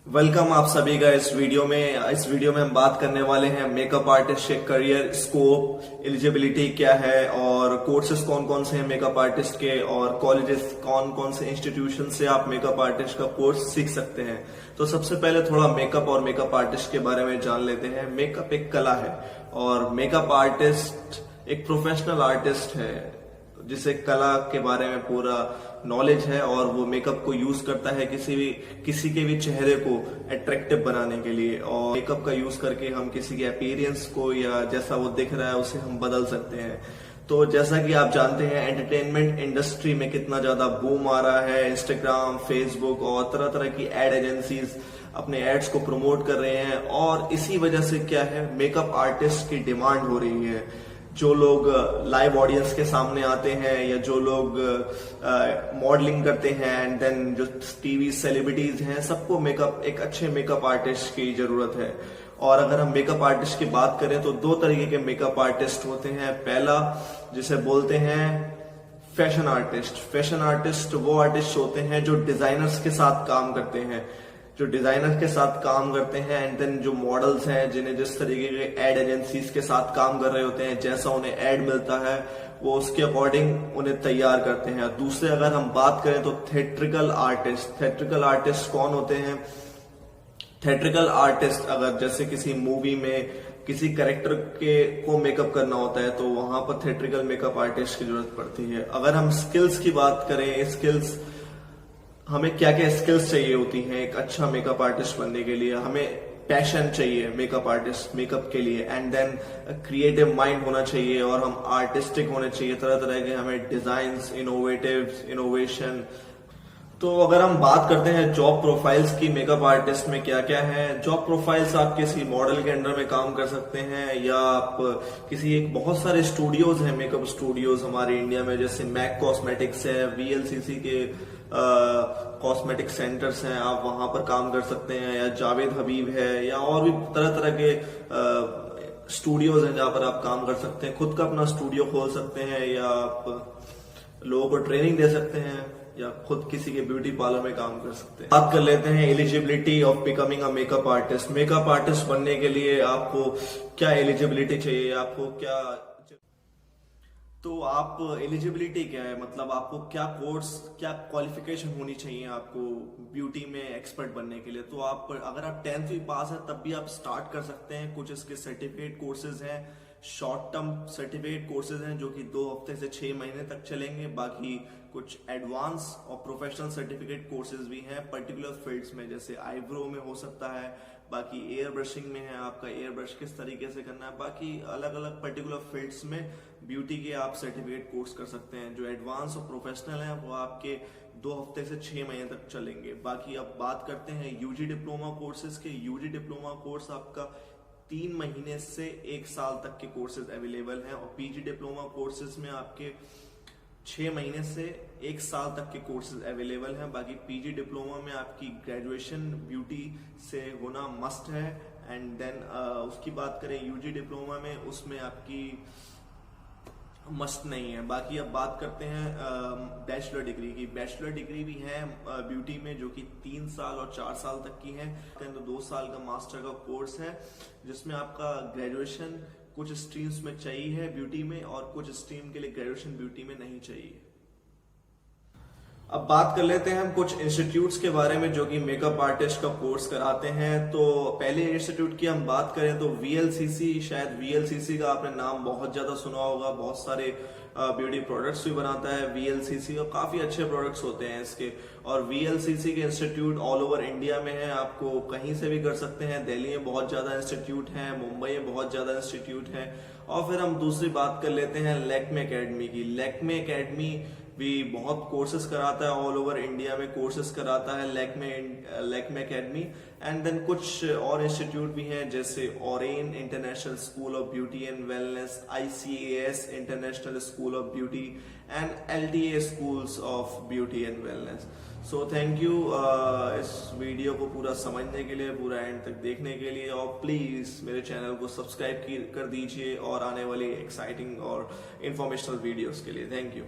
Welcome आप सभी का इस वीडियो में हम बात करने वाले हैं मेकअप आर्टिस्ट के करियर स्कोप, एलिजिबिलिटी क्या है और कोर्सेज कौन कौन से हैं मेकअप आर्टिस्ट के और कॉलेजेस कौन कौन से इंस्टीट्यूशन से आप मेकअप आर्टिस्ट का कोर्स सीख सकते हैं। तो सबसे पहले थोड़ा मेकअप और मेकअप आर्टिस्ट के बारे में जान लेते हैं। मेकअप एक कला है और मेकअप आर्टिस्ट एक प्रोफेशनल आर्टिस्ट है जिसे कला के बारे में पूरा नॉलेज है और वो मेकअप को यूज करता है किसी के भी चेहरे को अट्रैक्टिव बनाने के लिए। और मेकअप का यूज करके हम किसी के अपीयरेंस को या जैसा वो दिख रहा है उसे हम बदल सकते हैं। तो जैसा कि आप जानते हैं एंटरटेनमेंट इंडस्ट्री में कितना ज्यादा बूम आ रहा है। इंस्टाग्राम, फेसबुक और तरह तरह की एड एजेंसीज अपने एड्स को प्रमोट कर रहे हैं और इसी वजह से क्या है, मेकअप आर्टिस्ट की डिमांड हो रही है। जो लोग लाइव ऑडियंस के सामने आते हैं या जो लोग मॉडलिंग करते हैं एंड देन जो टीवी सेलिब्रिटीज हैं, सबको मेकअप एक अच्छे मेकअप आर्टिस्ट की जरूरत है। और अगर हम मेकअप आर्टिस्ट की बात करें तो दो तरीके के मेकअप आर्टिस्ट होते हैं। पहला जिसे बोलते हैं फैशन आर्टिस्ट। फैशन आर्टिस्ट वो आर्टिस्ट होते हैं जो डिजाइनर्स के साथ काम करते हैं, एंड देन जो मॉडल्स हैं जिन्हें जिस तरीके के एड एजेंसीज के साथ काम कर रहे होते हैं, जैसा उन्हें एड मिलता है वो उसके अकॉर्डिंग उन्हें तैयार करते हैं। दूसरे अगर हम बात करें तो थिएट्रिकल आर्टिस्ट कौन होते हैं? थिएट्रिकल आर्टिस्ट अगर जैसे किसी मूवी में किसी कैरेक्टर को मेकअप करना होता है तो वहां पर थिएट्रिकल मेकअप आर्टिस्ट की जरूरत पड़ती है। अगर हम स्किल्स की बात करें, हमें क्या क्या स्किल्स चाहिए होती हैं एक अच्छा मेकअप आर्टिस्ट बनने के लिए? हमें पैशन चाहिए मेकअप के लिए, एंड देन क्रिएटिव माइंड होना चाहिए और हम आर्टिस्टिक होने चाहिए। तरह तरह के हमें डिजाइन्स, इनोवेशन। तो अगर हम बात करते हैं जॉब प्रोफाइल्स की, मेकअप आर्टिस्ट में क्या क्या है जॉब प्रोफाइल्स? आप किसी मॉडल के अंडर में काम कर सकते हैं या आप बहुत सारे स्टूडियोज हैं, मेकअप स्टूडियोज हमारे इंडिया में, जैसे मैक कॉस्मेटिक्स है, वीएलसीसी के कॉस्मेटिक सेंटर्स हैं, आप वहां पर काम कर सकते हैं, या जावेद हबीब है, या और भी तरह तरह के स्टूडियोज हैं जहां पर आप काम कर सकते हैं। खुद का अपना स्टूडियो खोल सकते हैं या आप लोगों को ट्रेनिंग दे सकते हैं या खुद किसी के ब्यूटी पार्लर में काम कर सकते हैं। बात कर लेते हैं eligibility of becoming a makeup artist. Makeup artist बनने के लिए आपको क्या एलिजिबिलिटी चाहिए, आपको क्या तो आप एलिजिबिलिटी क्या है, मतलब आपको क्या क्वालिफिकेशन होनी चाहिए आपको ब्यूटी में एक्सपर्ट बनने के लिए? तो आप अगर आप 10th भी पास है तब भी आप स्टार्ट कर सकते हैं। कुछ इसके सर्टिफिकेट कोर्सेज हैं, शॉर्ट टर्म सर्टिफिकेट कोर्सेज हैं जो कि 2 हफ्ते से 6 महीने तक चलेंगे। बाकी कुछ एडवांस और प्रोफेशनल सर्टिफिकेट कोर्सेज भी हैं पर्टिकुलर फील्ड्स में, जैसे आईब्रो में हो सकता है, बाकी एयर ब्रशिंग में है, आपका एयर ब्रश किस तरीके से करना है। बाकी अलग अलग पर्टिकुलर फील्ड्स में ब्यूटी के आप सर्टिफिकेट कोर्स कर सकते हैं। जो एडवांस और प्रोफेशनल है वो आपके 2 हफ्ते से 6 महीने तक चलेंगे। बाकी अब बात करते हैं यूजी डिप्लोमा कोर्सेज के। यूजी डिप्लोमा कोर्स आपका 3 महीने से 1 साल तक के कोर्सेज अवेलेबल हैं और पीजी डिप्लोमा कोर्सेज में आपके 6 महीने से 1 साल तक के कोर्सेज अवेलेबल हैं। बाकी पीजी डिप्लोमा में आपकी ग्रेजुएशन ब्यूटी से होना मस्ट है, एंड देन उसकी बात करें यूजी डिप्लोमा में, उसमें आपकी मस्ट नहीं है। बाकी अब बात करते हैं बैचलर डिग्री की। बैचलर डिग्री भी है ब्यूटी में जो कि 3 साल और 4 साल तक की है। तो 2 साल का मास्टर का कोर्स है जिसमें आपका ग्रेजुएशन कुछ स्ट्रीम्स में चाहिए है ब्यूटी में और कुछ स्ट्रीम के लिए ग्रेजुएशन ब्यूटी में नहीं चाहिए। अब बात कर लेते हैं हम कुछ इंस्टीट्यूट्स के बारे में जो कि मेकअप आर्टिस्ट का कोर्स कराते हैं। तो पहले इंस्टीट्यूट की हम बात करें तो वीएलसीसी, शायद वीएलसीसी का आपने नाम बहुत ज्यादा सुना होगा, बहुत सारे ब्यूटी प्रोडक्ट्स भी बनाता है वीएलसीसी और काफी अच्छे प्रोडक्ट्स होते हैं इसके। और वीएलसीसी के इंस्टीट्यूट ऑल ओवर इंडिया में है, आपको कहीं से भी कर सकते हैं। दिल्ली में बहुत ज्यादा इंस्टीट्यूट है, मुंबई में बहुत ज्यादा इंस्टीट्यूट है। और फिर हम दूसरी बात कर लेते हैं लैक्मे एकेडमी की। लैक्मे एकेडमी भी बहुत कोर्सेज कराता है, ऑल ओवर इंडिया में कोर्सेज कराता है लैक्मे एकेडमी। एंड देन कुछ और इंस्टीट्यूट भी हैं जैसे Oren international school of beauty and wellness, ICAS international school of beauty and LTA schools of beauty and wellness. So thank you इस वीडियो को पूरा समझने के लिए, पूरा एंड तक देखने के लिए, और प्लीज मेरे चैनल को सब्सक्राइब कर दीजिए और आने वाली एक्साइटिंग और इंफॉर्मेशनल वीडियोस के लिए। Thank you.